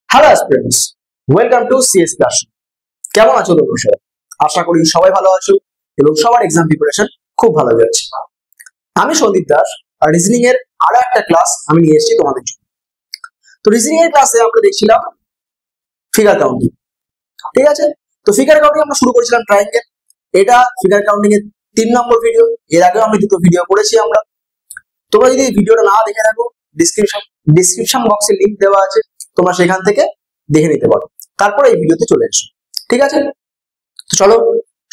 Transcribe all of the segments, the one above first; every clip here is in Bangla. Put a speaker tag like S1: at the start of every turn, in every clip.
S1: Hello students, welcome to CS class. কেমন আছো তোমরা সবাই? আশা করি সবাই ভালো আছো এবং সবার এক্সাম প্রিপারেশন খুব ভালো যাচ্ছে। আমি সন্দীপ দাস আর রিজনিং এর আরো একটা ক্লাস আমি নিয়ে এসেছি তোমাদের জন্য। তো রিজনিং এর ক্লাসে আমরা দেখছিলাম ফিগার কাউন্টিং, ঠিক আছে? তো ফিগার কাউন্টিং আমরা শুরু করেছিলাম ট্রায়াঙ্গেল। এটা ফিগার কাউন্টিং এর 3 নম্বর ভিডিও। এর আগেও আমি দুটো ভিডিও করেছি আমরা। তোমরা যদি এই ভিডিওটা না দেখে থাকো, ডিসক্রিপশন বক্সে লিংক দেওয়া আছে, তোমরা সেখান থেকে দেখে নিতে পারো। তারপরে এই ভিডিওতে চলে এসো, ঠিক আছে? তো চলো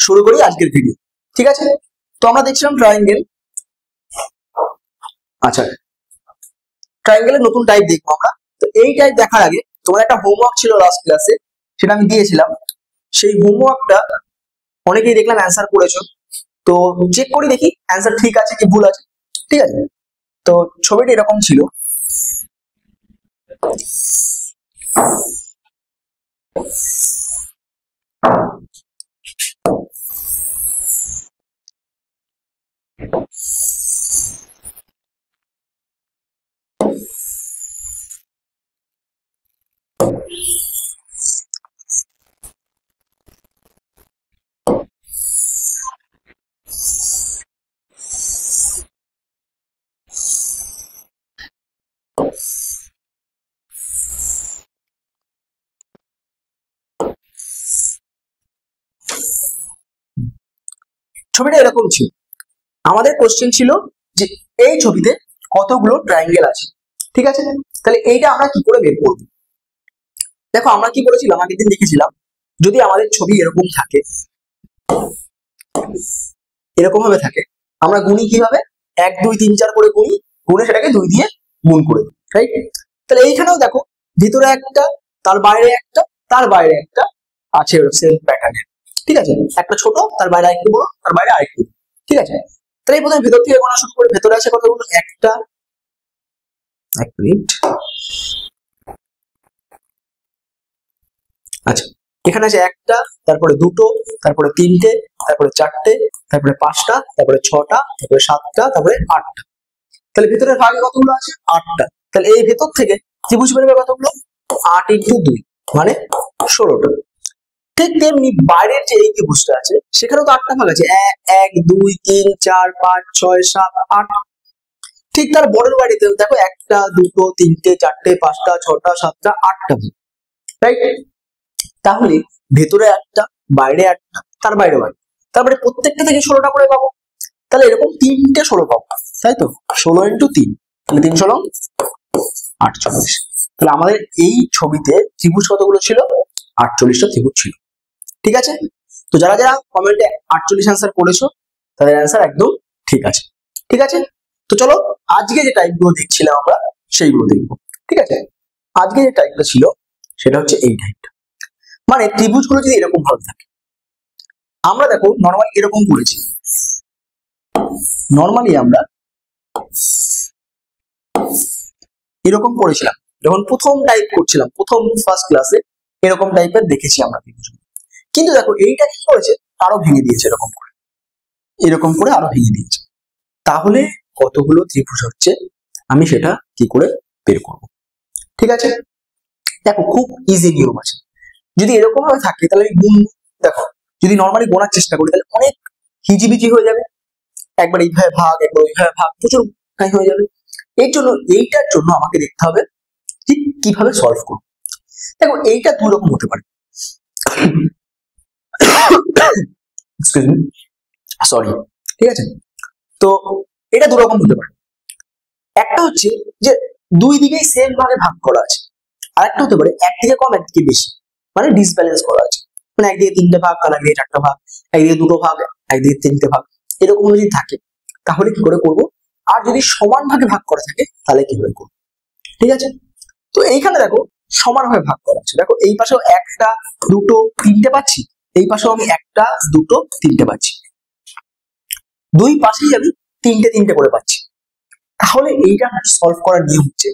S1: শুরু করি আজকের ভিডিও, ঠিক আছে? তো আমরা দেখছিলাম ট্রায়াঙ্গেল। আচ্ছা, ট্রায়াঙ্গেলের নতুন টাইপ দেখবো আমরা। তো এই টাইপ দেখার আগে তোমার একটা হোমওয়ার্ক ছিল লাস্ট ক্লাসে, সেটা আমি দিয়েছিলাম। সেই হোমওয়ার্কটা অনেকেই দেখলাম অ্যান্সার করেছো। তো চেক করে দেখি অ্যান্সার ঠিক আছে কি ভুল আছে, ঠিক আছে? তো ছবিটা এরকম ছিল। ছবিটা এরকম ছিল। আমাদের কোশ্চেন ছিল যে এই ছবিতে কতগুলো ট্রায়াঙ্গেল আছে, ঠিক আছে? তাহলে এইটা আমরা কি করে বের করব? দেখো, আমরা কি করেছিলাম, আগের দিন দেখেছিলাম, যদি আমাদের ছবি এরকম থাকে, এরকম ভাবে থাকে, আমরা গুনি কিভাবে? 1 2 3 4 করে গুনি, গুনে সেটাকে 2 দিয়ে গুণ করে দিই, রাইট? তাহলে এইখানেও দেখো, ভিতরে একটা, তার বাইরে একটা, তার বাইরে একটা আছে সেম প্যাটার্নের, ঠিক আছে? একটা ছোট, তার বাইরে আরেকটু বড়, তার বাইরে আরেকটু, ঠিক আছে? তাহলে প্রথমে ভেতর থেকে গোনা শুরু করে। ভেতরে আছে কতগুলো? একটা, এক মিনিট, আচ্ছা, এখানে আছে একটা, তারপরে দুটো, তারপরে তিনটে, তারপরে চারটে, তারপরে পাঁচটা, তারপরে ছটা, তারপরে সাতটা, তারপরে আটটা। তাহলে ভেতরের ভাগে কতগুলো আছে? 8টা। তাহলে এই ভেতর থেকে ত্রিভুজ বেরোবে কতগুলো? 8 × 2 মানে 16টা। ঠিক তেমনি বাইরের যে এই ত্রিভুজটা আছে সেখানেও তো 8টা ভাগ আছে। 1 2 3 4 5 6 7 8। ঠিক তার বড়ের বাড়িতেও দেখো একটা, দুটো, তিনটে, চারটে, পাঁচটা, ছটা, সাতটা, 8টা ভাগ, রাইট? তাহলে ভেতরে একটা, বাইরে একটা, তার বাইরে বাইরে, তারপরে প্রত্যেকটা থেকে 16টা করে পাবো। তাহলে এরকম 3টে 16 পাবো, তাই তো? 16 × 3, তাহলে 3 16 48। তাহলে আমাদের এই ছবিতে ত্রিভুজ কতগুলো ছিল? 48টা ত্রিভুজ ছিল, ঠিক আছে? তো যারা যারা কমেন্টে 48 অ্যান্সার করেছো তাদের অ্যান্সার একদম ঠিক আছে, ঠিক আছে? তো চলো আজকে যে টাইপগুলো দেখছিলাম আমরা সেইগুলো দেখবো, ঠিক আছে? আজকে যে টাইপটা ছিল সেটা হচ্ছে এই টাইপটা। মানে ত্রিভুজগুলো যদি এরকম ভাবে থাকে, আমরা দেখো নর্মালি এরকম করেছি। নর্মালি আমরা এরকম করেছিলাম যখন প্রথম টাইপ করছিলাম, প্রথম ফার্স্ট ক্লাসে এরকম টাইপের দেখেছি আমরা ত্রিভুজ। কিন্তু দেখো এইটা কি করেছে, আরো ভেঙে দিয়েছে, এরকম করে, এরকম করে আরো ভেঙে দিয়েছে। তাহলে কতগুলো ত্রিভুজ হচ্ছে আমি সেটা কি করে বের করব, ঠিক আছে? দেখো খুব ইজি নিয়ম আছে। যদি এরকম ভাবে থাকে তাহলে আমি গুণ, দেখো যদি নর্মালি গোনার চেষ্টা করি তাহলে অনেক হিজিবিজি হয়ে যাবে। একবার এইভাবে ভাগ, একবার ওইভাবে ভাগ, প্রচুর হয়ে যাবে। এর জন্য এইটার জন্য আমাকে দেখতে হবে ঠিক কিভাবে সলভ করব। দেখো এইটা দুই রকম হতে পারে, সরি, ঠিক আছে? তো এটা দু রকম হতে পারে। একটা হচ্ছে যে দুই দিকেই সেম ভাবে ভাগ করা আছে, আর একটা হতে পারে একদিকে কম একদিকে বেশি, মানে ডিসব্যালেন্স করা আছে। মানে একদিকে 3টে ভাগ, আর একদিকে 4টা ভাগ, একদিকে 2টো ভাগ, একদিকে 3টে ভাগ, এরকম যদি থাকে তাহলে কি করে করব? আর যদি সমান ভাগে ভাগ করা থাকে তাহলে কিভাবে করব, ঠিক আছে? তো এইখানে দেখো সমান ভাবে ভাগ করা আছে। দেখো এই পাশেও একটা, দুটো, তিনটে পাচ্ছি, এই পাশেও আমি একটা, দুটো, তিনটে পাচ্ছি। দুই পাশেই আমি 3টে 3টে করে পাচ্ছি। তাহলে এইটা সলভ করার নিয়ম হচ্ছে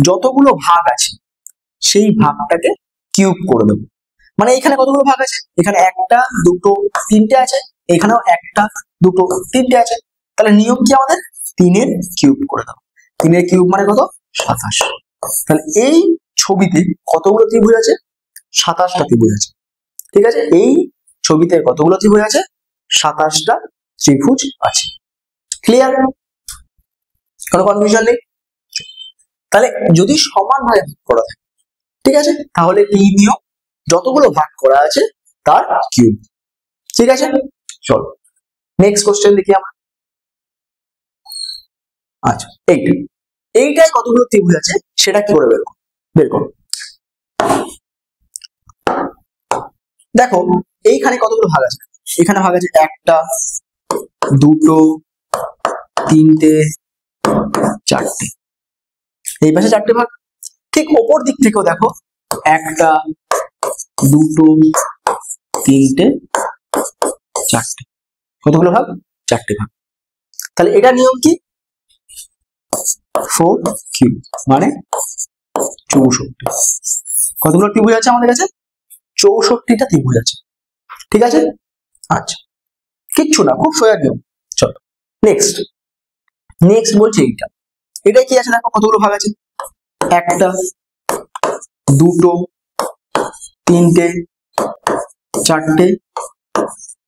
S1: যতগুলো ভাগ আছে সেই ভাগটাকে কিউব করে দেবো। মানে এখানে কতগুলো ভাগ আছে? এখানে একটা, দুটো, তিনটে আছে, এখানেও একটা, দুটো, তিনটে আছে। তাহলে নিয়ম কি আমাদের? 3 এর কিউব করে দাও। 3 এর কিউব মানে কত? 27। তাহলে এই ছবিতে কতগুলো ত্রিভুজ আছে? 27টা ত্রিভুজ আছে। ঠিক আছে, এই ছবিতে কতগুলো ত্রিভুজ আছে? 27টা ত্রিভুজ আছে। ক্লিয়ার? কোনো কনফিউশন নেই? তাহলে যদি সমান ভাগে ভাগ করা থাকে, ঠিক আছে, তাহলে এই নিয়ম, যতগুলো ভাগ করা আছে তার কিউব। ঠিক আছে, চলো নেক্সট কোশ্চেন দেখি আমরা। আচ্ছা, এইটায় কতগুলো ত্রিভুজ আছে সেটা কি করে বের করো। দেখো এইখানে কতগুলো ভাগ আছে? এখানে ভাগ আছে 1টা, 2টো, 3টে, 4টে। এই পাশে 4টে ভাগ। ঠিক ওপর দিক থেকেও দেখো 1টা, 2টো, 3টে, 4টে। কতগুলো ভাগ? 4টে ভাগ। তাহলে এটা নিয়ম কি? 4 কিউব মানে 64। কতগুলো ত্রিভুজ আছে আমাদের কাছে? 64টা ত্রিভুজ আছে। ঠিক আছে, আচ্ছা, কিচ্ছু না, খুব সোজা নিয়ম। চলো নেক্সট বলছে এটা কি আছে দেখো, কতগুলো ভাগ আছে? 1টা, 2টো, 3টে, 4টে,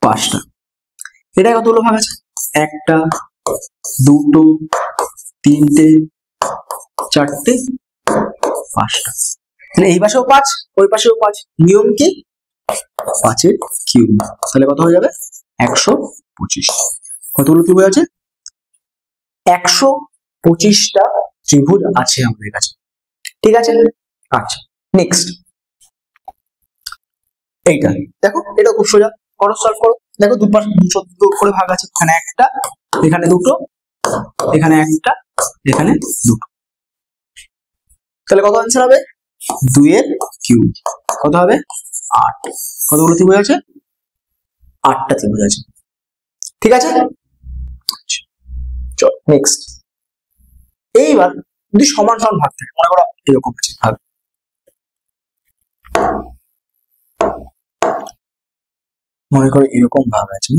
S1: 5টা। এটা কতগুলো ভাগ আছে? 1টা, 2টো, 3টে, 4টে, 5টা। তাহলে এই পাশেও 5, ওই পাশেও 5। নিয়ম কি? 5 এর কিউব। তাহলে কত হয়ে যাবে? 125। কতগুলো ত্রিভুজ আছে? 125টা ত্রিভুজ আছে আমাদের কাছে। ঠিক আছে, আচ্ছা নেক্সট এইটা দেখো, এটা খুব সোজা, করো সলভ করো। দেখো দুপাশে 2 করে ভাগ আছে, এখানে 1টা, এখানে 2টো, এখানে 1টা, এখানে 2টো। তাহলে কত আনসার হবে? 2 এর কিউব। কত হবে? 8। কতগুলো ত্রিভুজ আছে? 8টা ত্রিভুজ আছে। ঠিক আছে, চল নেক্সট। এইবার যদি সমান সমান ভাগ থাকে, মনে করো এরকম আছে ভাগ, মনে করো এরকম ভাগ আছে,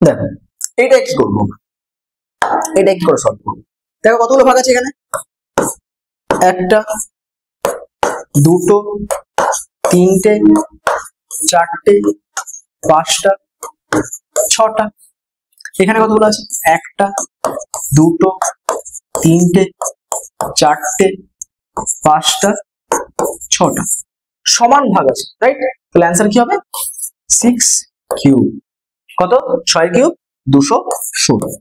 S1: দেখো এটা কি করবো, এটা কি করে সলভ করবো। দেখো কতগুলো ভাগ আছে এখানে? 1টা, 2টো, 3টে, 4টে, 5টা, 6টা। এখানে কতগুলো আছে? 1টা, 2টো, 3টে, 4টে, 5টা, 6টা। সমান ভাগ আছে, রাইট? তাহলে অ্যান্সার কি হবে? 6 কিউব। কত? 6 কিউব 216।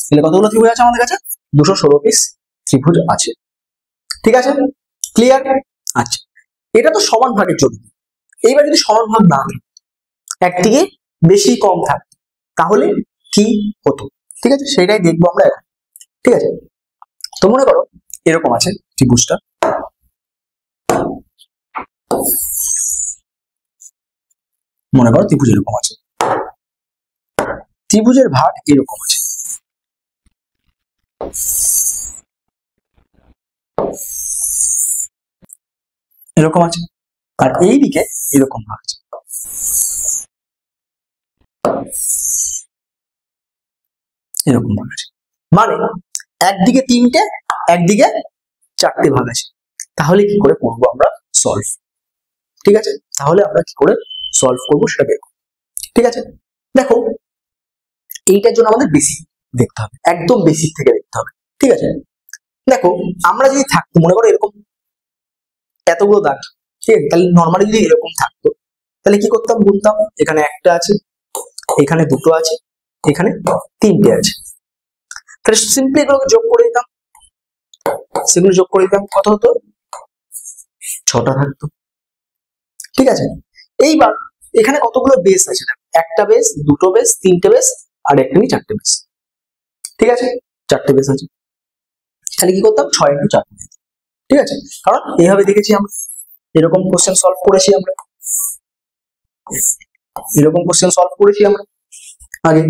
S1: তাহলে কতগুলো ত্রিভুজ আছে আমাদের কাছে? 216 পিস ত্রিভুজ আছে। ঠিক আছে, ক্লিয়ার? আচ্ছা, এটা তো সমান ভাগের জন্য। এইবার যদি সমান ভাগ না থাকে, একদিকে বেশি কম থাকে, তাহলে কি হতো? ঠিক আছে, সেটাই দেখবো আমরা এখন। ঠিক আছে, তো মনে করো এরকম আছে ত্রিভুজটা, মনে করো ত্রিভুজ এরকম আছে, ত্রিভুজের ভাগ এরকম আছে, এরকম আছে, আর এইদিকে এরকম ভাগ আছে, এরকম ভাগ আছে। মানে একদিকে 3টে, একদিকে 4টে ভাগ আছে। তাহলে কি করে করবো আমরা সলভ? ঠিক আছে, তাহলে আমরা কি করে সলভ করবো সেটা দেখো। ঠিক আছে, দেখো এইটার জন্য আমাদের বেসিক দেখতে হবে, একদম বেসিক থেকে দেখতে হবে। ঠিক আছে, দেখো আমরা যদি থাকতো, মনে করো এরকম এতগুলো দাগ, ঠিক আছে, তাহলে নর্মালি যদি এরকম থাকতো, তাহলে কি করতাম? গুনতাম, এখানে 1টা আছে, এখানে 2টো আছে, এখানে 3টে আছে। তাহলে সিম্পলি এগুলোকে যোগ করে দিতাম, সেগুলো যোগ করে দিতাম, কত হতো? 6টা থাকতো। ঠিক আছে, এইবার এখানে কতগুলো বেস আছে, একটা বেস, দুটো বেস, তিনটে বেস, আর একটা নিয়ে চারটে বেস। ঠিক আছে, চারটে বেস আছে। তাহলে কি করতাম, 6 ইন্টু 4। ঠিক আছে, কারণ এইভাবে দেখেছি আমরা, এরকম কোশ্চেন সলভ করেছি আমরা, এরকম কোশ্চেন সলভ করেছি আমরা আগে।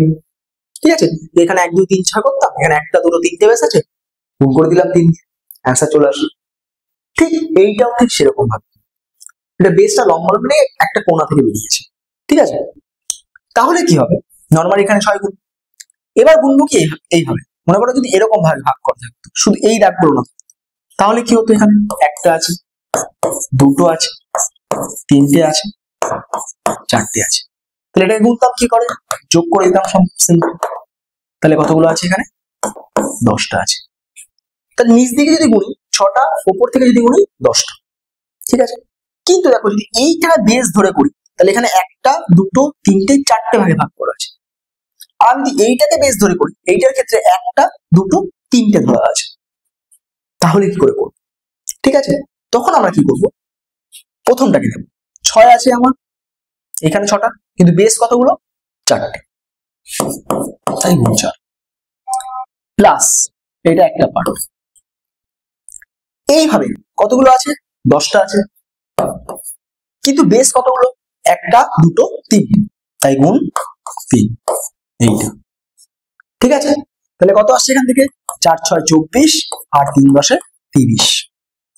S1: ঠিক আছে, এখানে 1 2 3 4 করতাম, এখানে একটা দুটো তিনটে বেস আছে, গুণ করে দিলাম 3, অ্যান্সার চলে আসলো। ঠিক এইটাও ঠিক সেরকম ভাবে, এটা বেসটা লম্বা মানে একটা কোণা থেকে বেরিয়েছে। ঠিক আছে, তাহলে কি হবে, নরমালি এখানে 6 গুণ, এবার গুণবো কি এইভাবে, মনে করো যদি এরকম ভাবে ভাগ করা থাকতো, শুধু এই দাগগুলো না, তাহলে কি হতো, এখানে একটা আছে, দুটো আছে, তিনটে আছে, চারটে আছে, তাহলে এটাকে গুনতাম কি করে, যোগ করে দিতাম সব সিম্পল। তাহলে কতগুলো আছে এখানে, 10টা আছে। তাহলে নিচ দিকে যদি গুনি 6টা, উপর থেকে যদি গুনি 10টা। ঠিক আছে, কিন্তু দেখো যদি এইটা বেস ধরে করি, তাহলে এখানে একটা, দুটো, তিনটে, চারটে ভাগে ভাগ করা আছে। আর আমি যদি এইটাকে বেস ধরে করি, এইটার ক্ষেত্রে একটা, দুটো, তিনটে ধরা আছে। তাহলে কি করে করবো, ঠিক আছে, তখন আমরা কি করব, প্রথমটাকে নেব, 6 আছে আমার এখানে 6টা, কিন্তু বেস কতগুলো, 4টে, তাই গুণ 4 প্লাস এটা একটা পার্ট। এইভাবে কতগুলো আছে, 10টা আছে, কিন্তু বেস কতগুলো, একটা, দুটো, তিনটে, তাই গুণ 3, এইটা। ঠিক আছে, তাহলে কত আসছে এখান থেকে, 4 6 24 আর 3 10 30,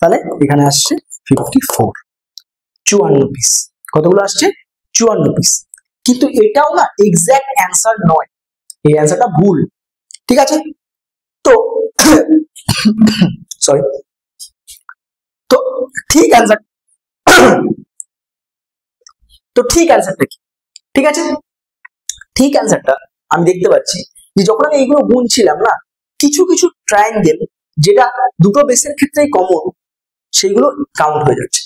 S1: তাহলে এখানে আসছে 54, 54 পিস। কতগুলো আসছে, 54 পিস। কিন্তু এটাও না এক্সাক্ট অ্যান্সার নয়, এই অ্যান্সারটা ভুল। ঠিক আছে, তো সরি, তো ঠিক অ্যান্সার, তো ঠিক অ্যান্সারটা কি, ঠিক আছে, ঠিক অ্যান্সারটা আমি দেখতে পাচ্ছি যে যখন আমি এইগুলো গুনছিলাম না, কিছু কিছু ট্রায়াঙ্গেল যেটা দুটো বেসের ক্ষেত্রেই কমন, সেইগুলো কাউন্ট হয়ে যাচ্ছে,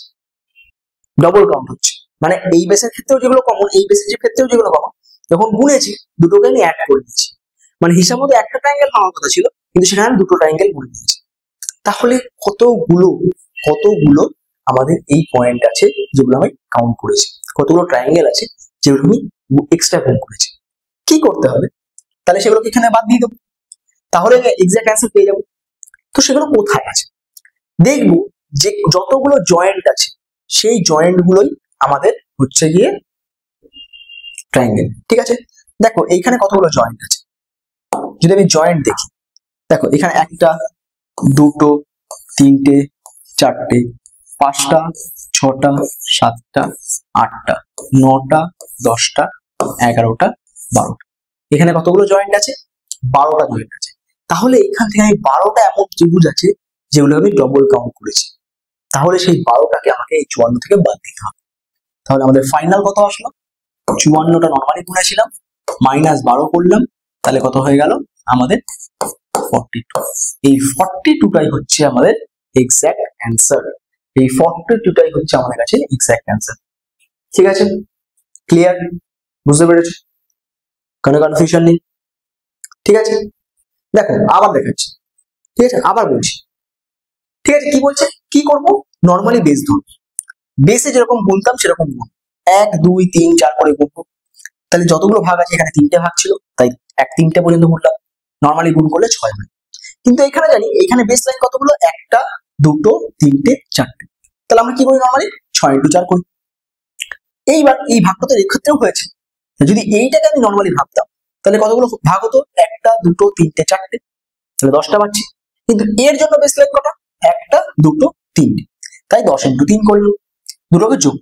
S1: ডবল কাউন্ট হচ্ছে। মানে এই বেসের ক্ষেত্রেও যেগুলো কমন, এই বেসের ক্ষেত্রেও যেগুলো কমন, যখন গুনেছি দুটোকে আমি অ্যাড করে দিচ্ছি, মানে হিসাব মতো একটা ট্রায়াঙ্গেল হওয়ার কথা ছিল, কিন্তু সেখানে আমি দুটো ট্রায়াঙ্গেল গুনে দিয়েছি। তাহলে কতগুলো আমাদের এই পয়েন্ট আছে যেগুলো আমি কাউন্ট করেছি, কতগুলো ট্রায়াঙ্গেল আছে যেগুলো আমি এক্সট্রা গুণ করেছি। কি করতে হবে, তাহলে সেগুলোকে এখানে বাদ দিয়ে দেবো, তাহলে এক্সাক্ট অ্যান্সার পেয়ে যাবো। তো সেগুলো কোথায় আছে, দেখবো যে যতগুলো জয়েন্ট আছে সেই জয়েন্ট গুলোই আমাদের হচ্ছে গিয়ে ট্রায়াঙ্গেল। ঠিক আছে, দেখো এইখানে কতগুলো জয়েন্ট আছে, যদি আমি জয়েন্ট দেখি, দেখো এখানে একটা, দুটো, তিনটে, চারটে, 5টা, 6টা, 7টা, 8টা, 9টা, 10টা, 11টা, 12টা, এখানে কতগুলো জয়েন্ট আছে, 12টা জয়েন্ট আছে। তাহলে এখান থেকে আমি 12টা এমন ত্রিভুজ আছে যেগুলো আমি ডবল কাউন্ট করেছি, তাহলে সেই 12টাকে আমাকে এই 54 থেকে বাদ দিতে হবে। তাহলে আমাদের ফাইনাল কত আসলো, 54টা নর্মালি গুনেছিলাম, -12 করলাম, তাহলে কত হয়ে গেল আমাদের 42। এই 42টাই হচ্ছে আমাদের এক্সাক্ট অ্যান্সার, এই 42টাই হচ্ছে আমাদের কাছে এক্সাক্ট অ্যান্সার। ঠিক আছে, ক্লিয়ার, বুঝতে পেরেছো, কোনো কনফিউশন নেই। ঠিক আছে, দেখো আবার দেখাচ্ছি, ঠিক আছে, আবার বলছি। ঠিক আছে, কি বলছে, কি করব, নর্মালি বেস ধরব, বেসে যেরকম গুনতাম সেরকম গুণ, 1 2 3 4 করে গুনবো। তাহলে যতগুলো ভাগ আছে, এখানে 3টে ভাগ ছিল, তাই 1 3টে পর্যন্ত গুনলাম, নর্মালি গুণ করলে 6 হয়। কিন্তু এখানে জানি এখানে বেস লাইন কতগুলো, একটা, দুটো, তিনটে, চারটে, তাহলে আমরা কি করি, নর্মালি 6 × 4 করি। এইবার এই ভাগটা তো এক্ষেত্রেও হয়েছে, যদি এইটাকে আমি নর্মালি ভাবতাম, তাহলে কতগুলো ভাগ হতো, একটা, দুটো, তিনটে, চারটে, তাহলে 10টা পাচ্ছি। কিন্তু এর জন্য বেস লাইন কটা, একটা, দুটো, তিনটে, তাই 10 × 3 করলো, দুটোকে যোগ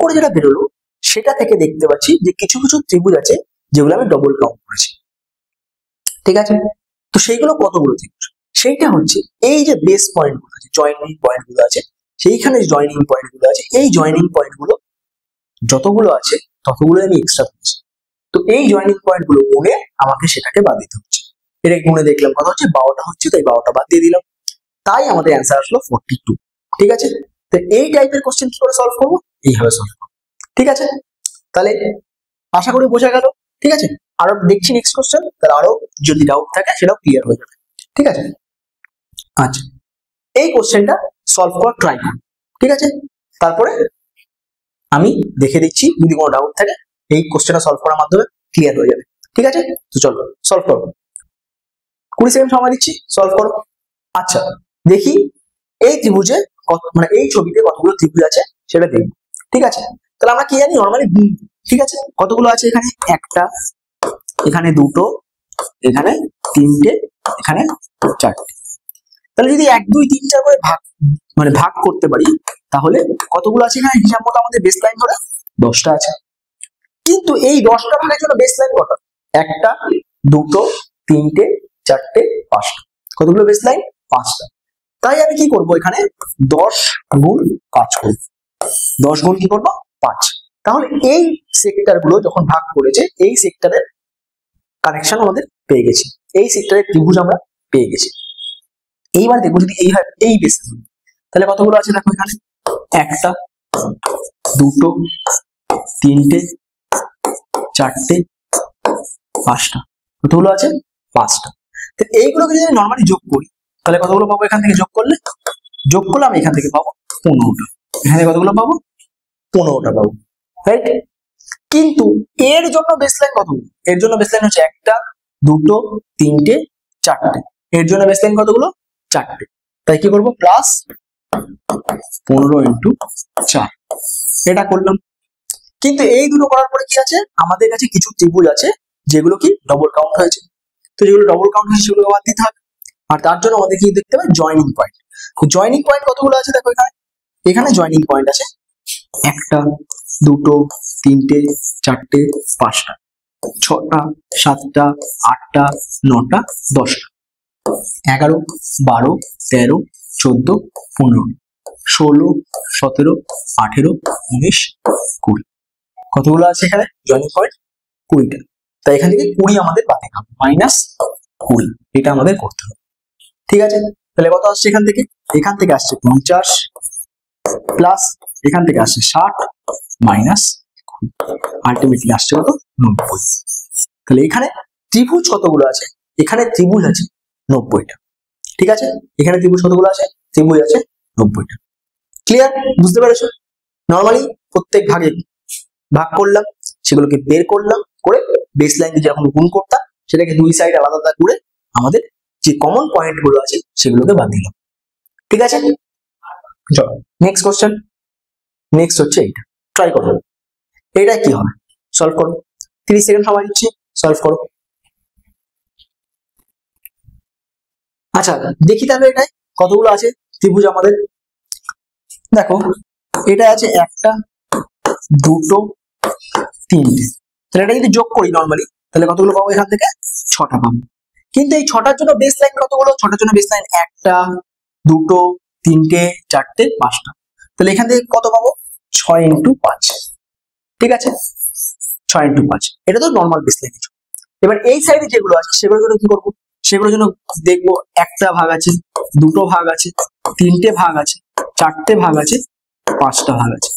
S1: করে যেটা বেরোলো, সেটা থেকে দেখতে পাচ্ছি যে কিছু কিছু ত্রিভুজ আছে যেগুলো আমি ডবল কাউন্ট করেছি। ঠিক আছে, তো সেইগুলো কতগুলো ত্রিভুজ, সেইটা হচ্ছে এই যে বেস পয়েন্ট গুলো আছে, জয়েনিং পয়েন্ট গুলো আছে, সেইখানে জয়েনিং পয়েন্ট গুলো আছে, এই জয়েনিং পয়েন্ট গুলো যতগুলো আছে ততগুলো আমি এক্সট্রা করছি। তো এই জয়েনিং পয়েন্ট গুলো গুনে আমাকে সেটাকে বাদ দিতে হচ্ছে, এটা গুনে দেখলাম কত হচ্ছে, 12টা হচ্ছে, তাই 12টা বাদ দিয়ে দিলাম, তাই আমাদের অ্যান্সার আসলো 42। ঠিক আছে, তো এই টাইপের কোশ্চেন কি করে সলভ করবো, এইভাবে সলভ করবো। ঠিক আছে, তাহলে আশা করি বোঝা গেল। ঠিক আছে, আরো দেখছি নেক্সট কোশ্চেন, তাহলে আরো যদি ডাউট থাকে সেটাও ক্লিয়ার হয়ে যাবে। ঠিক আছে, আচ্ছা এই কোশ্চেনটা সলভ করার ট্রাই করুন। ঠিক আছে, তারপরে আমি দেখে দিচ্ছি, যদি কোনো ডাউট থাকে এই কোশ্চেনটা সলভ করার মাধ্যমে ক্লিয়ার হয়ে যাবে। ঠিক আছে, তো চলো সলভ করো। 20 সেকেন্ড সময় দিচ্ছি, সলভ করো। আচ্ছা দেখি এই ত্রিভুজে মানে এই ছবিতে কতগুলো ত্রিভুজ আছে সেটা দেখি। ঠিক আছে, তাহলে আমরা কি জানি নর্মালি গুণ। ঠিক আছে, কতগুলো আছে এখানে? একটা, এখানে দুটো, এখানে তিনটে, এখানে চারটে। তাহলে যদি 1 2 3 4 করে ভাগ করতে পারি, তাহলে কতগুলো আছে এখানে? হিসাব মতো আমাদের বেস লাইন ধরে 10টা আছে। কিন্তু এই 10টা ভাগের জন্য বেস লাইন কত? একটা, দুটো, তিনটে, চারটে, পাঁচটা। কতগুলো বেস লাইন? 5টা। তাই আমি কি করব, এখানে 10 গুণ 5 করব। 10 গুণ কি করব? 5। তাহলে এই সেক্টর গুলো যখন ভাগ করেছে, এই সেক্টরের কানেকশন আমাদের পেয়ে গেছি, এই সেক্টরের ত্রিভুজ আমরা পেয়ে গেছি। এইবার দেখবো যদি এই হয় এই বেস, তাহলে কতগুলো আছে দেখো এখানে? একটা, দুটো, তিনটে, চারটে, পাঁচটা। কতগুলো আছে? 5টা। তো এইগুলোকে যদি নর্মালি যোগ করি, তাহলে কতগুলো পাবো? এখান থেকে যোগ করলে আমি এখান থেকে পাবো 15টা। এখানে কতগুলো পাবো? 15টা পাবো, রাইট? কিন্তু এর জন্য বেসলাইন কতগুলো? এর জন্য বেসলাইন হচ্ছে একটা, দুটো, তিনটে, চারটে। এর জন্য বেসলাইন কতগুলো? 4টে। তাই কি করবো? প্লাস 15 ইন্টু 4, এটা করলাম। কিন্তু এই দুটো করার পরে কি আছে? আমাদের কাছে কিছু ত্রিভুজ আছে যেগুলো কি ডবল কাউন্ট হয়েছে। তো যেগুলো ডবল কাউন্ট হয়েছে সেগুলো বাদ দিতে হবে। আর তার জন্য আমাদের কি দেখতে হবে? Joining point. জয়েনিং পয়েন্ট কতগুলো আছে দেখো এখানে? এখানে জয়েনিং পয়েন্ট আছে একটা, দুটো, তিনটে, চারটে, পাঁচটা, 6টা, 7টা, 8টা, 9টা, 10টা, 11, 12, 13, 14, 15, 16, 17, 18, 19, 20। কতগুলো আছে এখানে জয়েনিং পয়েন্ট? 20টা। তাই এখান থেকে 20 আমাদের বাদ দিতে হবে, -20। এটা আমাদের করতে হবে। ঠিক আছে, তাহলে কত আসছে এখান থেকে? এখান থেকে আসছে 50 প্লাস এখান থেকে আসছে 60 মাইনাস আলটিমেটলি আসছে কত? 90। তাহলে এখানে ত্রিভুজ কতগুলো আছে? এখানে ত্রিভুজ আছে 90টা। ঠিক আছে, এখানে ত্রিভুজ কতগুলো আছে? ত্রিভুজ আছে 90টা। ক্লিয়ার? বুঝতে পেরেছো? নর্মালি প্রত্যেক ভাগে ভাগ করলাম, সেগুলোকে বের করলাম, করে বেস লাইন দিয়ে যখন গুণ করতাম সেটাকে দুই সাইড আলাদা আলাদা করে আমাদের যে কমন পয়েন্ট গুলো আছে সেগুলোকে বাদ দিলাম। ঠিক আছে, চলো নেক্সট কোশ্চেন। নেক্সট হচ্ছে এইটা, ট্রাই করো। এটা কি হবে? সলভ করো। 30 সেকেন্ড সময় দিচ্ছি, সলভ করো। আচ্ছা দেখি তাহলে এটাই কতগুলো আছে ত্রিভুজ আমাদের। দেখো এটা আছে একটা, দুটো, তিনটে। তাহলে এটা যদি যোগ করি নর্মালি, তাহলে কতগুলো পাবো? এখান থেকে 6টা পাবো। কিন্তু এই 6টার জন্য বেস লাইন কতগুলো? 6টার জন্য বেস লাইন একটা, দুটো, তিনটে, চারটে, পাঁচটা। তাহলে এখান থেকে কত পাবো? 6 ইন্টু 5। ঠিক আছে, 6 ইন্টু 5, এটা তো নর্মাল বেস লাইন। এবার এই সাইডে যেগুলো আছে সেগুলোর জন্য কি করবো? সেগুলোর জন্য দেখবো একটা ভাগ আছে, দুটো ভাগ আছে, তিনটে ভাগ আছে, চারটে ভাগ আছে, 5টা ভাগ আছে।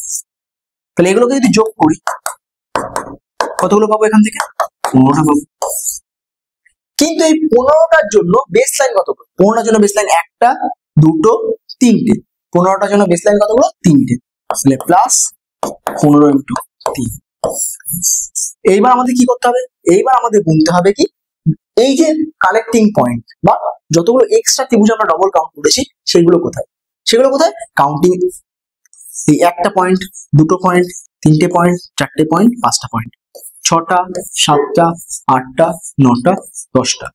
S1: তাহলে এগুলোকে যদি যোগ করি কতগুলো পাবো? এখান থেকে 15টা পাবো। কিন্তু এই 15টার জন্য বেস লাইন কতগুলো? 15টার জন্য বেস লাইন একটা, দুটো, তিনটে। 15টার জন্য বেস লাইন কতগুলো? 3টে। তাহলে প্লাস 15 ইন্টু 3। এইবার আমাদের কি করতে হবে? এইবার আমাদের গুনতে হবে কি এই যে কানেক্টিং পয়েন্ট বা যতগুলো এক্সট্রা ত্রিভুজ আমরা ডবল কাউন্ট করেছি সেগুলো কোথায়? সেগুলো কোথায়? কাউন্টিং। এই একটা পয়েন্ট, দুটো পয়েন্ট, তিনটে পয়েন্ট, চারটে পয়েন্ট, 5টা পয়েন্ট, 6টা, 7টা, 8টা, 9টা, 10টা,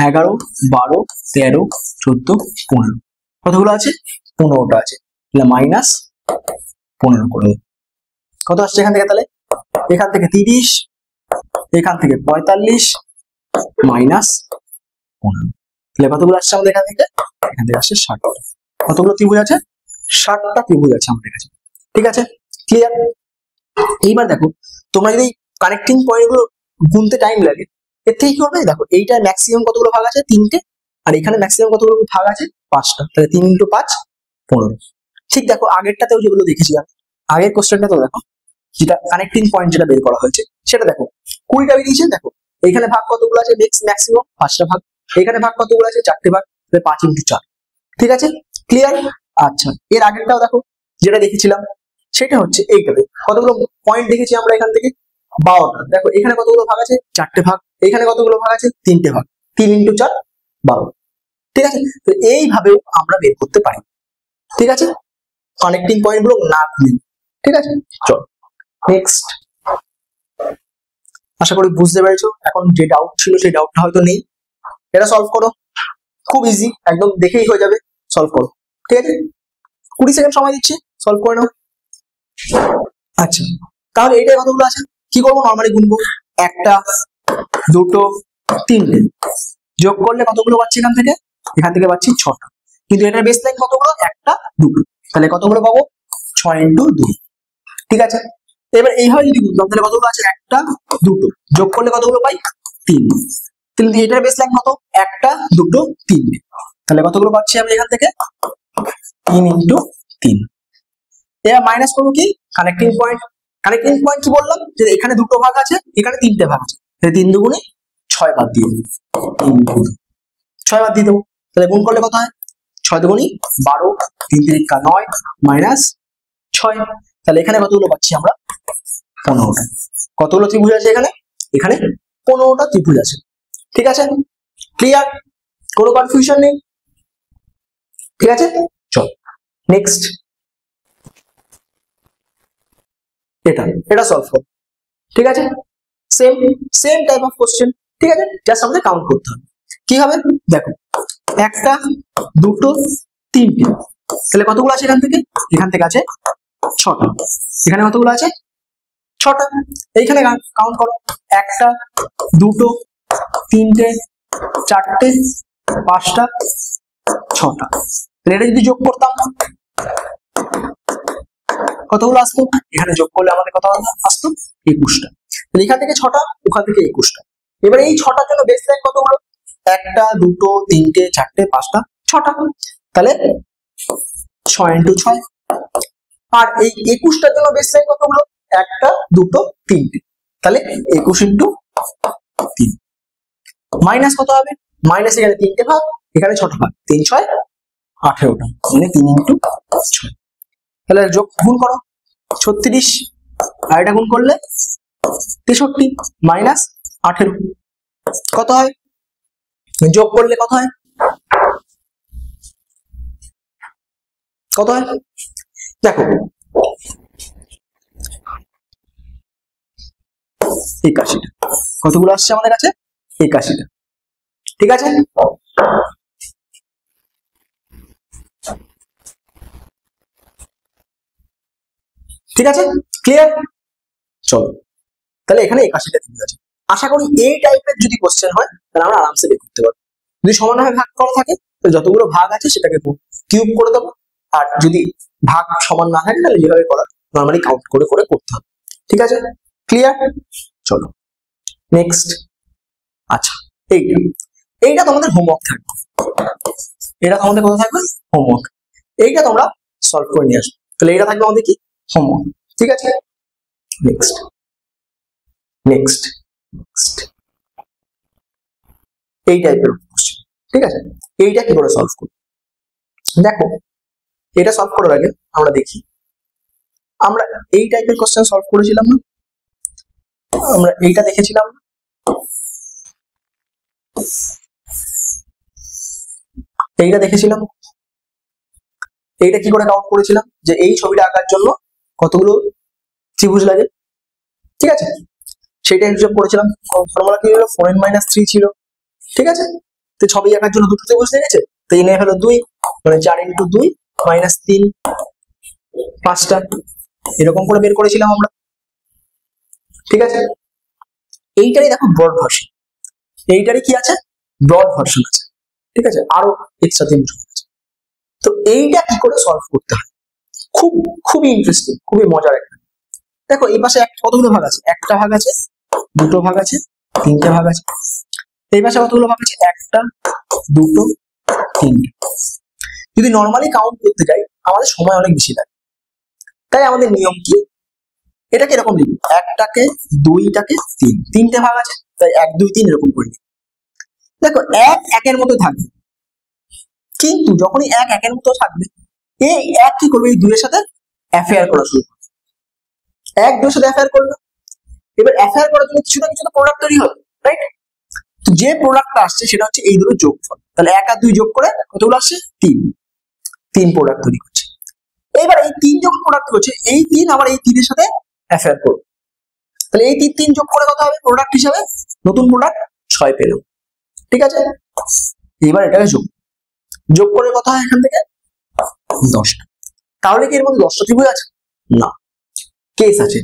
S1: 11, 12, 13, 14, 15। কতগুলো আছে? 15টা আছে। তাহলে -15 করে দেবো। কত আসছে এখান থেকে? তাহলে এখান থেকে 30, এখান থেকে 45, -15। তাহলে কতগুলো আসছে আমাদের এখান থেকে? এখান থেকে আসছে 60। কতগুলো ত্রিভুজ আছে? 60টা ত্রিভুজ আছে আমাদের কাছে। ঠিক আছে, ক্লিয়ার? এইবার দেখো তোমরা যদি কানেক্টিং পয়েন্ট গুলো গুনতে টাইম লাগে, এর থেকে কি হবে? দেখো এইটা ম্যাক্সিমাম কতগুলো ভাগ আছে? 3টে। আর এখানে ম্যাক্সিমাম কতগুলো ভাগ আছে? 5টা। তাহলে 3 ইন্টু 5, 15। ঠিক দেখো আগেরটাতেও যেগুলো দেখেছি, আগের কোশ্চেনটা তো দেখো যেটা কানেক্টিং পয়েন্ট যেটা বের করা হয়েছে সেটা দেখো 20টা বেরিয়েছে। দেখো এইখানে ভাগ কতগুলো আছে? ম্যাক্সিমাম 5টা ভাগ। এখানে ভাগ কতগুলো আছে? 4টে ভাগ। 5 ইন্টু 4। ঠিক আছে, ক্লিয়ার? আচ্ছা এর আগেরটাও দেখো যেটা দেখেছিলাম সেটা হচ্ছে এইটাতে কতগুলো পয়েন্ট দেখেছি আমরা এখান থেকে 12টা। দেখো এখানে কতগুলো ভাগ আছে, 4টে ভাগ, এখানে কতগুলো ভাগ আছে, 3টে ভাগ, 3 × 4 12। ঠিক আছে, তো এইভাবেও আমরা বের করতে পারি। ঠিক আছে, কানেক্টিং পয়েন্ট গুলো না খুলে। ঠিক আছে, চল নেক্সট। আশা করি বুঝতে পেরেছো। এখন যে ডাউট ছিল সেই ডাউটটা হয়তো নেই। এটা সলভ করো, খুব ইজি, একদম দেখেই হয়ে যাবে। সলভ করো, ঠিক আছে, 20 সেকেন্ড সময় দিচ্ছি, সলভ করে নাও। আচ্ছা, তাহলে এইটাই কতগুলো আছে, কি করবো, নর্মালি গুনবো। 1টা 2টো 3টে, যোগ করলে কতগুলো পাচ্ছি এখান থেকে পাচ্ছি 6টা। কিন্তু এটার বেস লাইন কতগুলো, 1টা 2টো, তাহলে কতগুলো পাবো, 6 × 2। ঠিক আছে, এবার এইভাবে যদি বুঝলাম তাহলে কতগুলো আছে, 1টা 2টো, যোগ করলে কতগুলো পাই, 3। তাহলে এটার বেস লাইন কত, 1টা 2টো 3টে, তাহলে কতগুলো পাচ্ছি আমি এখান থেকে, 3 × 3। এবার মাইনাস করবো কি, কানেক্টিং পয়েন্ট। কানেক্টিং পয়েন্ট কি বললাম, যে এখানে 2টো ভাগ আছে, এখানে 3টে ভাগ আছে, তাহলে 3 × 2 = 6 বাদ দিয়ে দেবো, 6 বাদ দিয়ে দেবো। তাহলে গুণ করলে কত হয়, 6 × 2 = 12, 3 × 3 = 9 মাইনাস 6। তাহলে এখানে কতগুলো পাচ্ছি আমরা, 15টা। কতগুলো ত্রিভুজ আছে এখানে, এখানে 15টা ত্রিভুজ আছে। ঠিক আছে, ক্লিয়ার, কোনো কনফিউশন নেই। ঠিক আছে, চল নেক্সট। এটা সলভ করো। ঠিক আছে, সেম টাইপ অফ কোশ্চেন। ঠিক আছে, জাস্ট আমাদের কাউন্ট করতে হবে। কি হবে দেখো, 1টা 2টো 3টে, তাহলে কতগুলো আছে এখান থেকে আছে 6টা। এখানে কতগুলো আছে, 6টা। এইখানে কাউন্ট করো, 1টা 2টো 3টে 4টে 5টা 6টা। এটা যদি যোগ করতাম কতগুলো আসতো, এখানে যোগ করলে আমাদের কত আসতো, 21টা। তাহলে এখান থেকে 6টা, ওখান থেকে 21টা। এবার এই 6টার জন্য বেস লাইন কতগুলো, 1টা 2টো 3টে 4টে 5টা 6টা, তাহলে 6 × 6। আর এই 21টার জন্য বেস লাইন কতগুলো, 1টা 2টো 3টে, তাহলে 21 × 3। মাইনাস কত হবে, মাইনাস এখানে 3টে ভাগ, এখানে 6টা ভাগ, 3 × 6 = 18টা, মানে 3 × 6। তাহলে যোগ গুণ করো, 36, আর এটা গুণ করলে 63 মাইনাস 18 কত হয়, যোগ করলে কত হয়, দেখো 81টা। কতগুলো আসছে আমাদের কাছে, 81টা। ঠিক আছে, ঠিক আছে, ক্লিয়ার। চলো, তাহলে এখানে 81টা ত্রিভুজ আছে। আশা করি এই টাইপের যদি কোশ্চেন হয় তাহলে আমরা আরামসে বের করতে পারবো। যদি সমানভাবে ভাগ করা থাকে তাহলে যতগুলো ভাগ আছে সেটাকে কিউব করে দেবো, আর যদি ভাগ সমান না থাকে তাহলে যেভাবে করা নর্মালি কাউন্ট করে করে করতে হবে। ঠিক আছে, ক্লিয়ার। চলো নেক্সট। আচ্ছা, এইটা তোমাদের হোমওয়ার্ক থাকবে, এটা তোমাদের কোথায় থাকবে, হোমওয়ার্ক। এইটা তোমরা সলভ করে নিয়ে আসবে, তাহলে এটা থাকবে আমাদের কি, হোমওয়ার্ক। ঠিক আছে, নেক্সট। এই টাইপের কোশ্চেন। ঠিক আছে, এইটা কি করে সলভ করব, দেখো এটা সলভ করার আগে আমরা দেখি, আমরা এই টাইপের কোশ্চেন সলভ করেছিলাম না, আমরা এইটা দেখেছিলাম, এইটা দেখেছিলাম, এইটা কি করে কাউন্ট করেছিলাম, যে এই ছবিটা আঁকার জন্য কতগুলো ত্রিভুজ লাগে। ঠিক আছে, সেটা হিসাব করেছিলাম, ফর্মুলা কি হলো, 4n - 3 ছিল। ঠিক আছে, তো ছবি আঁকার জন্য দুটো ত্রিভুজ লেগেছে, তো এনে হলো 2, মানে 4 × 2 - 3 5টা, এরকম করে বের করেছিলাম আমরা। ঠিক আছে, এইটারই দেখো ব্রড ভার্সন, এইটারই কি আছে, ব্রড ভার্সন আছে। ঠিক আছে, আরো এক্সট্রা ত্রিভুজ আছে। তো এইটা কি করে সলভ করতে হয়, খুবই ইন্টারেস্টিং, খুবই মজার একটা। দেখো এই পাশে কতগুলো ভাগ আছে, 1টা ভাগ আছে, 2টো ভাগ আছে, 3টে ভাগ আছে। এই পাশে কতগুলো ভাগ আছে, 1টা 2টো 3টে। যদি নর্মালি কাউন্ট করতে যাই আমাদের সময় অনেক বেশি লাগে, তাই আমাদের নিয়ম কি, এটাকে এরকম লিখি, 1টাকে 2টাকে 3, 3টে ভাগ আছে, তাই 1 2 3 এরকম করে লিখি। দেখো 1 1 এর মতো থাকবে, কিন্তু যখনই 1 1 এর মতো থাকবে, এই 1 কি করবে, এই 2 এর সাথে অ্যাফেয়ার করা শুরু করবে। এক দুইয়ের সাথে অ্যাফেয়ার করলো, এবার অ্যাফেয়ার করার জন্য কিছু না কিছু তো প্রোডাক্ট তৈরি হবে, রাইট? তো যে প্রোডাক্টটা আসছে সেটা হচ্ছে এই দুটো যোগফল। তাহলে 1 আর 2 যোগ করে কতগুলো আসছে? 3। 3 প্রোডাক্ট তৈরি করছে। এবার এই 3 যখন প্রোডাক্ট করছে, এই 3 আবার এই 3 এর সাথে অ্যাফেয়ার করবে। তাহলে এই 3 যোগ করে কত হবে প্রোডাক্ট হিসাবে? নতুন প্রোডাক্ট 6 পেল। ঠিক আছে, এবার এটাকে যোগ করে কত হয় এখান থেকে? 10টা। তাহলে কি এর মধ্যে 10টা ত্রিভুজ আছে? না, কেস আছে।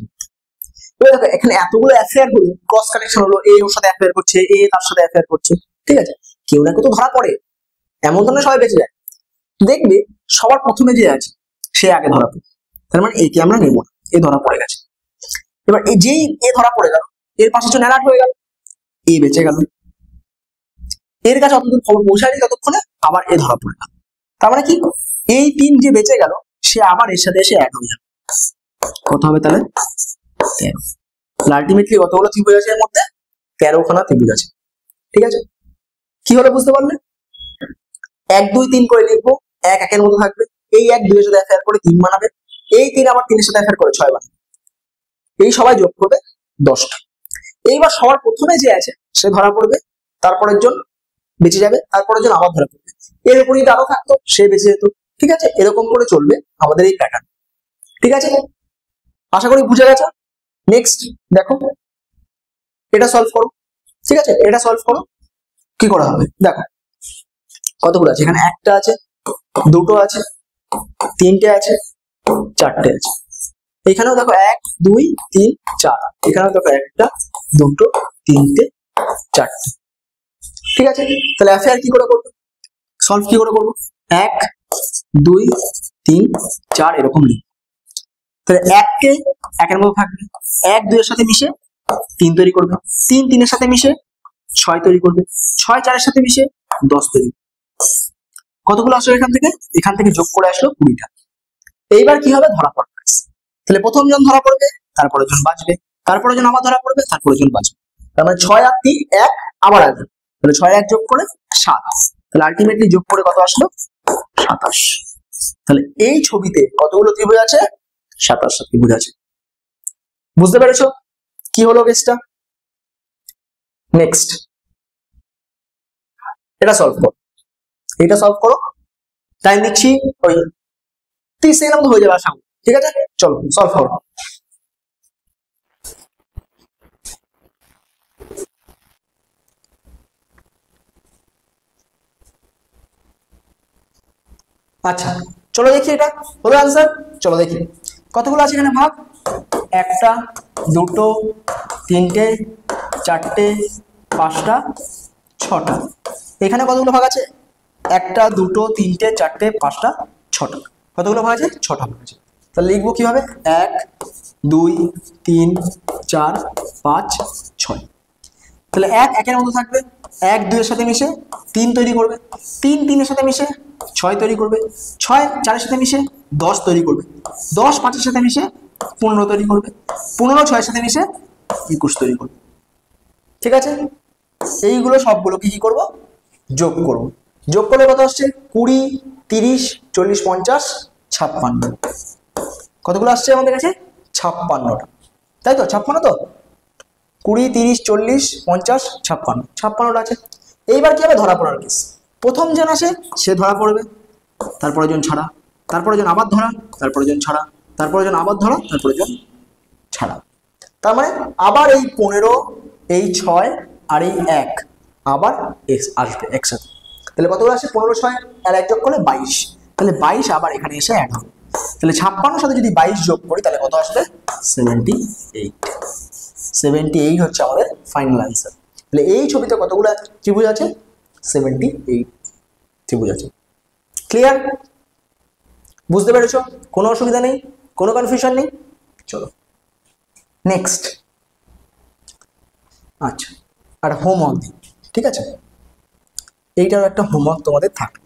S1: এবার দেখো এখানে এতগুলো অ্যাফেয়ার হলো, ক্রস কানেকশন হলো, এ ওর সাথে অ্যাফেয়ার করছে, এ তার সাথে অ্যাফেয়ার করছে, ঠিক আছে, কেউ না কেউ তো ধরা পড়ে, এমন তো না সবাই বেঁচে যায়। দেখবে সবার প্রথমে যে আছে সে আগে ধরা পড়ে, তার মানে একে আমরা নেব না, এ ধরা পড়ে গেছে। এবার এই যেই এ ধরা পড়ে গেল, এর পাশে জন্য অ্যালার্ট হয়ে গেল, এ বেঁচে গেল। এর কাছে অতদূর খবর পৌঁছায়নি ততক্ষণে আবার এ ধরা পড়ে গেল। তার মানে কি, এই 3 যে বেঁচে গেল সে আবার এর সাথে এসে অ্যাড হয়ে যাবে। কত হবে তাহলে? 13। আলটিমেটলি কতগুলো ত্রিভুজ আছে এর মধ্যে? 13খানা ত্রিভুজ আছে। ঠিক আছে, কি হলো বুঝতে পারলে? 1 2 3 করে লিখবো, 1 1 এর মতো থাকবে, এই 1 2 এর সাথে অ্যাফেয়ার করে 3 বানাবে, এই 3 আবার 3 এর সাথে অ্যাফেয়ার করে 6 বানাবে, এই সবাই যোগ করবে 10টা। এইবার সবার প্রথমে যে আছে সে ধরা পড়বে, তারপরের জন বেঁচে যাবে, তারপরের জন আবার ধরা পড়বে, এর উপর যদি আরো থাকতো সে বেঁচে যেত। ঠিক আছে, এরকম করে চলবে আমাদের এই প্যাটার্ন। ঠিক আছে, আশা করি বুঝে গেছে। নেক্সট দেখো, এটা সলভ করো। ঠিক আছে, এটা সলভ করো, কি করা হবে দেখো, কতগুলো আছে এখানে? একটা আছে, দুটো আছে, তিনটে আছে, চারটে আছে। এখানেও দেখো 1 2 3 4, এখানেও দেখো একটা দুটো তিনটে চারটে। ঠিক আছে, তাহলে অ্যাফেয়ার কি করে করবো, সলভ কি করে করবো? 1 2 3 4 এরকম লিখ। তাহলে 1 কে 1 এর মধ্যে থাকবে, 1 2 এর সাথে মিশে 3 তৈরি করবে, 3 3 এর সাথে মিশে 6 তৈরি করবে, 6 4 এর সাথে মিশে 10 তৈরি। কতগুলো আসলো এখান থেকে? এখান থেকে যোগ করে আসলো 20টা। এইবার কি হবে? ধরা পড়বে। তাহলে প্রথম জন ধরা পড়বে, তারপরে জন বাঁচবে, তারপরে জন আবার ধরা পড়বে, তারপরে জন বাঁচবে। তার মানে 6 আর 3 1 আবার আসবে, তাহলে 6 1 যোগ করে 7। তাহলে আলটিমেটলি যোগ করে কত আসলো? 27। তাহলে এই ছবিতে কতগুলো ত্রিভুজ আছে? 27টা ত্রিভুজ আছে। বুঝতে পেরেছো কি হলো কেসটা? নেক্সট এটা সলভ করো, এটা সলভ করো, টাইম দিচ্ছি ওই 30 সেকেন্ড মতো হয়ে যাবে আশা করি। ঠিক আছে, চলো সলভ করো। আচ্ছা চলো দেখি, এটা হলো আনসার। চলো দেখি কতগুলো আছে এখানে ভাগ। একটা দুটো তিনটে চারটে পাঁচটা ছটা। এখানে কতগুলো ভাগ আছে? একটা দুটো তিনটে চারটে পাঁচটা ছটা। কতগুলো ভাগ আছে? 6টা ভাগ আছে। তাহলে লিখবো কিভাবে? 1 2 3 4 5 6। তাহলে 1 1 এর মতো থাকবে, 1 2 এর সাথে মিশে 3 তৈরি করবে, 3 3 এর সাথে মিশে 6 তৈরি করবে, 6 4 এর সাথে মিশে 10 তৈরি করবে, 10 5 এর সাথে মিশে 15 তৈরি করবে, 15 6 এর সাথে মিশে 21 তৈরি করবে। ঠিক আছে, এইগুলো সবগুলোকে কি করব? যোগ করব। যোগ করলে কত আসছে? 20 30 40 50 56। কতগুলো আসছে আমাদের কাছে? 56টা, তাই তো? 56 তো, 20 30 40 50 56, 56টা আছে। এইবার কি হবে? ধরা পড়ার কেস। প্রথম জন আসে সে ধরা পড়বে, তারপরে জন ছাড়া, তারপরে জন আবার ধরা, তারপরে জন ছাড়া, তারপরে জন আবার ধরা, তারপরে জন ছাড়া। তার মানে আবার এই 15 এই 6 আর এই 1 আবার আসবে একসাথে। তাহলে কতগুলো আসে? 15 6 আর 1 যোগ করলে 22। তাহলে 22 আবার এখানে এসে অ্যাড হবে। তাহলে 56 সাথে যদি 22 যোগ করি তাহলে কত আসবে? 78। 78 হচ্ছে আমাদের ফাইনাল অ্যান্সার। তাহলে এই ছবিতে কতগুলো ত্রিভুজ আছে? 78 ত্রিভুজ আছে। ক্লিয়ার? বুঝতে পেরেছো? কোনো অসুবিধা নেই, কোনো কনফিউশন নেই। চলো নেক্সট। আচ্ছা, আর হোমওয়ার্ক দিই, ঠিক আছে? এইটারও একটা হোমওয়ার্ক তোমাদের থাকবে।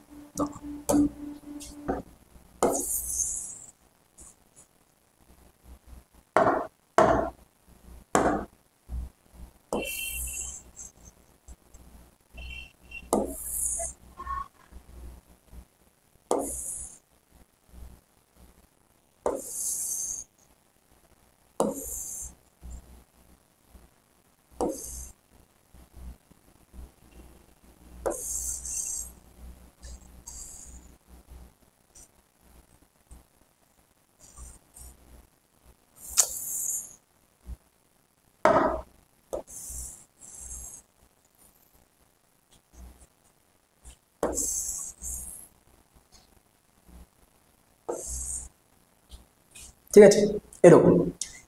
S1: ঠিক আছে, এরকম।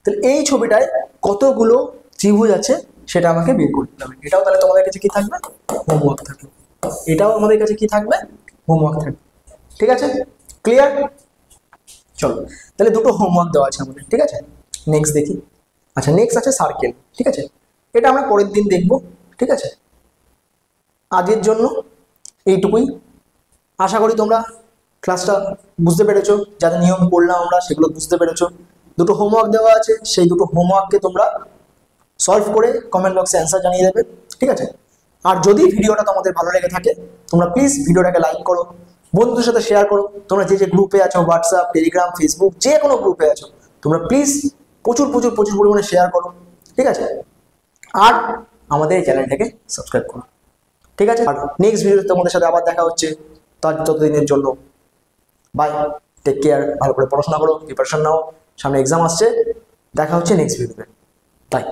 S1: তাহলে এই ছবিটায় কতগুলো ত্রিভুজ আছে সেটা আমাকে বের করতে হবে। এটাও তাহলে তোমাদের কাছে কি থাকবে, হোমওয়ার্ক থাকবে। এটাও আমাদের কাছে কি থাকবে, হোমওয়ার্ক থাকবে। ঠিক আছে, ক্লিয়ার? চলো, তাহলে দুটো হোমওয়ার্ক দেওয়া আছে আমাদের। ঠিক আছে, নেক্সট দেখি। আচ্ছা, নেক্সট আছে সার্কেল। ঠিক আছে, এটা আমরা পরের দিন দেখবো। ঠিক আছে, আজকের জন্য এইটুকুই। আশা করি তোমরা ক্লাসটা বুঝতে পেরেছো, যাতে নিয়ম করলাম আমরা সেগুলো বুঝতে পেরেছো। দুটো হোমওয়ার্ক দেওয়া আছে, সেই দুটো হোমওয়ার্ককে তোমরা সলভ করে কমেন্ট বক্সে অ্যান্সার জানিয়ে দেবে। ঠিক আছে, আর যদি ভিডিওটা তোমাদের ভালো লেগে থাকে তোমরা প্লিজ ভিডিওটাকে লাইক করো, বন্ধুদের সাথে শেয়ার করো। তোমরা যে যে গ্রুপে আছো, হোয়াটসঅ্যাপ, টেলিগ্রাম, ফেসবুক, যে কোনো গ্রুপে আছো, তোমরা প্লিজ প্রচুর প্রচুর প্রচুর পরিমাণে শেয়ার করো। ঠিক আছে, আর আমাদের এই চ্যানেলটাকে সাবস্ক্রাইব করো। ঠিক আছে, আর নেক্সট ভিডিওতে তোমাদের সাথে আবার দেখা হচ্ছে। তার ততদিনের জন্য বাই, টেক কেয়ার, ভালো করে পড়াশোনা করো, প্রিপারেশন নাও, সামনে এক্সাম আসছে। দেখা হচ্ছে নেক্সট ভিডিওতে। বাই।